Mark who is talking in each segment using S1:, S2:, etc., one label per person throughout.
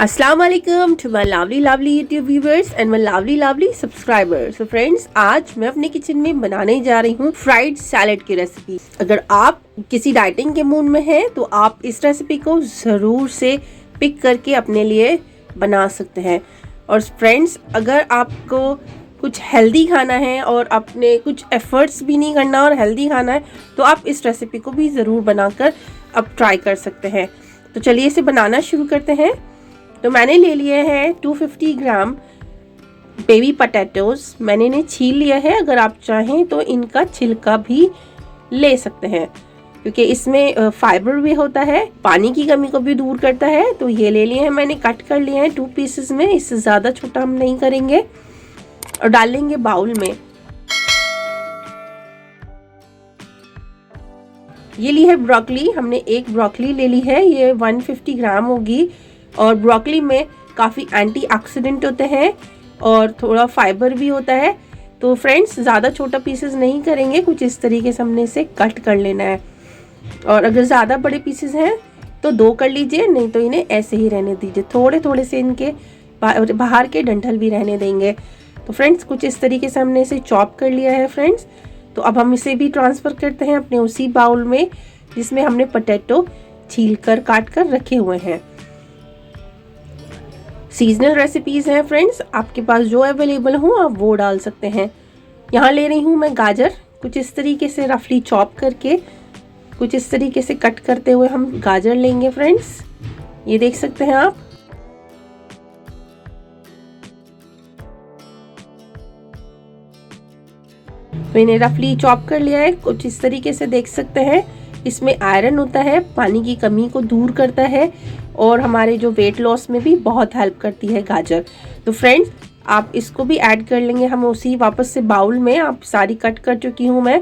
S1: अस्सलाम वालेकुम to my lovely YouTube viewers and my lovely subscribers. So friends, आज मैं अपने किचन में बनाने जा रही हूँ फ्राइड सैलेड की रेसिपी। अगर आप किसी डाइटिंग के मूड में हैं तो आप इस रेसिपी को ज़रूर से पिक करके अपने लिए बना सकते हैं। और फ्रेंड्स, अगर आपको कुछ हेल्दी खाना है और अपने कुछ एफर्ट्स भी नहीं करना और हेल्दी खाना है तो आप इस रेसिपी को भी ज़रूर बनाकर अब ट्राई कर सकते हैं। तो चलिए इसे बनाना शुरू करते हैं। तो मैंने ले लिए हैं 250 ग्राम बेबी पोटैटोज़। मैंने इन्हें छील लिया है। अगर आप चाहें तो इनका छिलका भी ले सकते हैं क्योंकि इसमें फाइबर भी होता है, पानी की कमी को भी दूर करता है। तो ये ले लिए हैं, मैंने कट कर लिए हैं 2 पीसेस में। इससे ज़्यादा छोटा हम नहीं करेंगे और डाल लेंगे बाउल में। ये ली है ब्रोकली। हमने एक ब्रोकली ले ली है, ये 150 ग्राम होगी। और ब्रोकली में काफ़ी एंटीऑक्सीडेंट होते हैं और थोड़ा फाइबर भी होता है। तो फ्रेंड्स, ज़्यादा छोटा पीसेस नहीं करेंगे, कुछ इस तरीके से हमने इसे कट कर लेना है। और अगर ज़्यादा बड़े पीसेस हैं तो 2 कर लीजिए, नहीं तो इन्हें ऐसे ही रहने दीजिए। थोड़े थोड़े से इनके बाहर के डंठल भी रहने देंगे। तो फ्रेंड्स, कुछ इस तरीके से हमने इसे चॉप कर लिया है फ्रेंड्स। तो अब हम इसे भी ट्रांसफ़र करते हैं अपने उसी बाउल में जिसमें हमने पोटैटो छील कर काट कर रखे हुए हैं। सीजनल रेसिपीज़ हैं फ्रेंड्स, आपके पास जो अवेलेबल हो आप वो डाल सकते हैं। यहाँ ले रही हूँ मैं गाजर, कुछ इस तरीके से रफली चॉप करके, कुछ इस तरीके से कट करते हुए हम गाजर लेंगे फ्रेंड्स। ये देख सकते हैं आप। तो इन्हें रफली चॉप कर लिया है, कुछ इस तरीके से देख सकते हैं। इसमें आयरन होता है, पानी की कमी को दूर करता है और हमारे जो वेट लॉस में भी बहुत हेल्प करती है गाजर। तो फ्रेंड्स, आप इसको भी ऐड कर लेंगे हम उसी वापस से बाउल में। आप सारी कट कर चुकी हूँ मैं।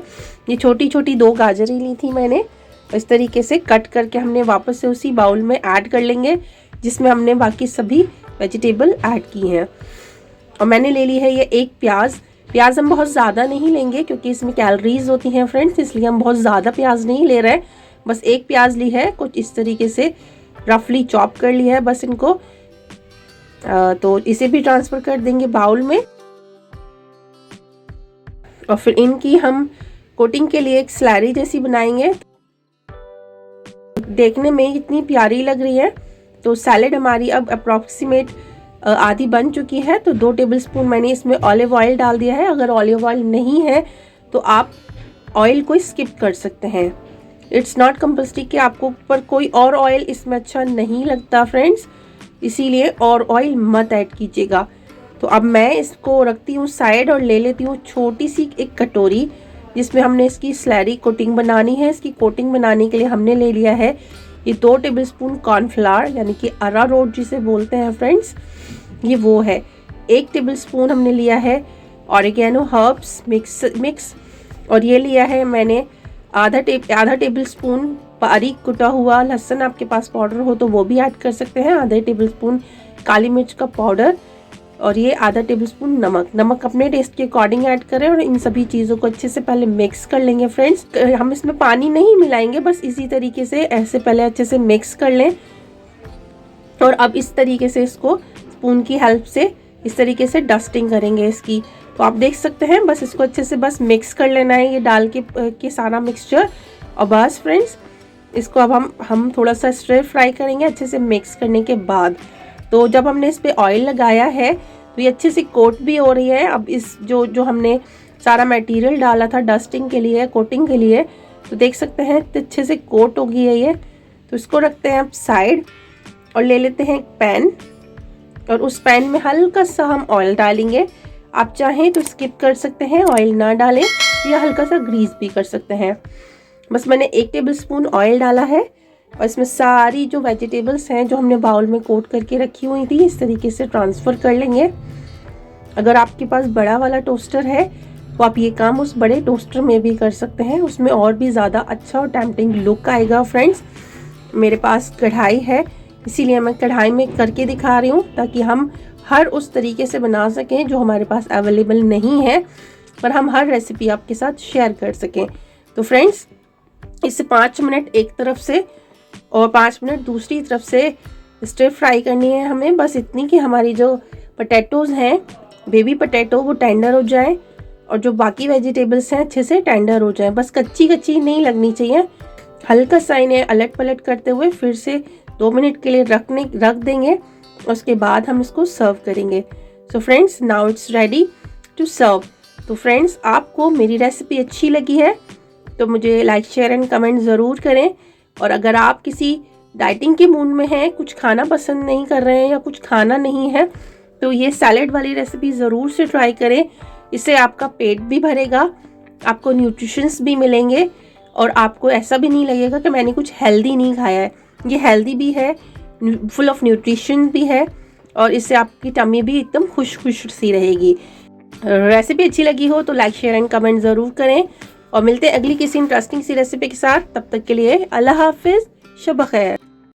S1: ये छोटी छोटी 2 गाजर ही ली थी मैंने। इस तरीके से कट करके हमने वापस से उसी बाउल में ऐड कर लेंगे जिसमें हमने बाकी सभी वेजिटेबल ऐड की हैं। और मैंने ले ली है ये 1 प्याज। प्याज हम बहुत ज़्यादा नहीं लेंगे क्योंकि इसमें कैलोरीज होती हैं फ्रेंड्स, इसलिए हम बहुत ज़्यादा प्याज नहीं ले रहे हैं। बस 1 प्याज ली है, कुछ इस तरीके से रफली चॉप कर लिया है बस इनको। तो इसे भी ट्रांसफ़र कर देंगे बाउल में। और फिर इनकी हम कोटिंग के लिए एक स्लैरी जैसी बनाएंगे। देखने में इतनी प्यारी लग रही है। तो सैलेड हमारी अब अप्रॉक्सीमेट आधी बन चुकी है। तो 2 टेबलस्पून मैंने इसमें ऑलिव ऑयल डाल दिया है। अगर ऑलिव ऑयल नहीं है तो आप ऑयल को स्किप कर सकते हैं। इट्स नॉट कंपल्सरी कि आपको ऊपर कोई और ऑयल इसमें अच्छा नहीं लगता फ्रेंड्स, इसीलिए और ऑयल मत ऐड कीजिएगा। तो अब मैं इसको रखती हूँ साइड और ले लेती हूँ छोटी सी एक कटोरी जिसमें हमने इसकी स्लैरी कोटिंग बनानी है। इसकी कोटिंग बनाने के लिए हमने ले लिया है ये 2 टेबलस्पून कॉर्नफ्लावर, यानी कि अरारोट जिसे बोलते हैं फ्रेंड्स, ये वो है। 1 टेबलस्पून हमने लिया है ऑरिगेनो हर्ब्स मिक्स। और ये लिया है मैंने आधा टेबलस्पून बारीक कुटा हुआ लहसुन। आपके पास पाउडर हो तो वो भी ऐड कर सकते हैं। आधा टेबलस्पून काली मिर्च का पाउडर और ये आधा टेबलस्पून नमक अपने टेस्ट के अकॉर्डिंग ऐड करें। और इन सभी चीज़ों को अच्छे से पहले मिक्स कर लेंगे फ्रेंड्स। हम इसमें पानी नहीं मिलाएंगे, बस इसी तरीके से ऐसे पहले अच्छे से मिक्स कर लें। और अब इस तरीके से इसको स्पून की हेल्प से इस तरीके से डस्टिंग करेंगे इसकी। तो आप देख सकते हैं, बस इसको अच्छे से बस मिक्स कर लेना है ये डाल के सारा मिक्सचर। और बस फ्रेंड्स, इसको अब हम थोड़ा सा स्टर फ्राई करेंगे अच्छे से मिक्स करने के बाद। तो जब हमने इस पे ऑयल लगाया है तो ये अच्छे से कोट भी हो रही है। अब इस जो हमने सारा मटेरियल डाला था डस्टिंग के लिए, कोटिंग के लिए, तो देख सकते हैं अच्छे से कोट हो गई है ये। तो इसको रखते हैं अब साइड और ले लेते हैं एक पैन और उस पैन में हल्का सा हम ऑयल डालेंगे। आप चाहें तो स्किप कर सकते हैं, ऑयल ना डालें, या हल्का सा ग्रीस भी कर सकते हैं। बस मैंने 1 टेबलस्पून ऑयल डाला है और इसमें सारी जो वेजिटेबल्स हैं जो हमने बाउल में कोट करके रखी हुई थी इस तरीके से ट्रांसफ़र कर लेंगे। अगर आपके पास बड़ा वाला टोस्टर है तो आप ये काम उस बड़े टोस्टर में भी कर सकते हैं, उसमें और भी ज़्यादा अच्छा और टेम्पटिंग लुक आएगा फ्रेंड्स। मेरे पास कढ़ाई है इसीलिए मैं कढ़ाई में करके दिखा रही हूँ ताकि हम हर उस तरीके से बना सकें जो हमारे पास अवेलेबल नहीं है, पर हम हर रेसिपी आपके साथ शेयर कर सकें। तो फ्रेंड्स, इसे 5 मिनट एक तरफ से और 5 मिनट दूसरी तरफ से स्टिर फ्राई करनी है हमें, बस इतनी कि हमारी जो पोटैटोज़ हैं, बेबी पोटैटो, वो टेंडर हो जाए और जो बाकी वेजिटेबल्स हैं अच्छे से टेंडर हो जाए। बस कच्ची कच्ची नहीं लगनी चाहिए। हल्का सा इन्हें अलट पलट करते हुए फिर से 2 मिनट के लिए रख देंगे। उसके बाद हम इसको सर्व करेंगे। So friends, now it's ready to serve. तो फ्रेंड्स, आपको मेरी रेसिपी अच्छी लगी है तो मुझे लाइक, शेयर एंड कमेंट ज़रूर करें। और अगर आप किसी डाइटिंग के मूड में हैं, कुछ खाना पसंद नहीं कर रहे हैं या कुछ खाना नहीं है, तो ये सैलेड वाली रेसिपी ज़रूर से ट्राई करें। इससे आपका पेट भी भरेगा, आपको न्यूट्रिशंस भी मिलेंगे और आपको ऐसा भी नहीं लगेगा कि मैंने कुछ हेल्दी नहीं खाया है। ये हेल्दी भी है, फुल ऑफ न्यूट्रिशन भी है और इससे आपकी टमी भी एकदम खुश सी रहेगी। रेसिपी अच्छी लगी हो तो लाइक, शेयर एंड कमेंट ज़रूर करें और मिलते हैं अगली किसी इंटरेस्टिंग सी रेसिपी के साथ। तब तक के लिए अल्लाह हाफिज़, शब खैर।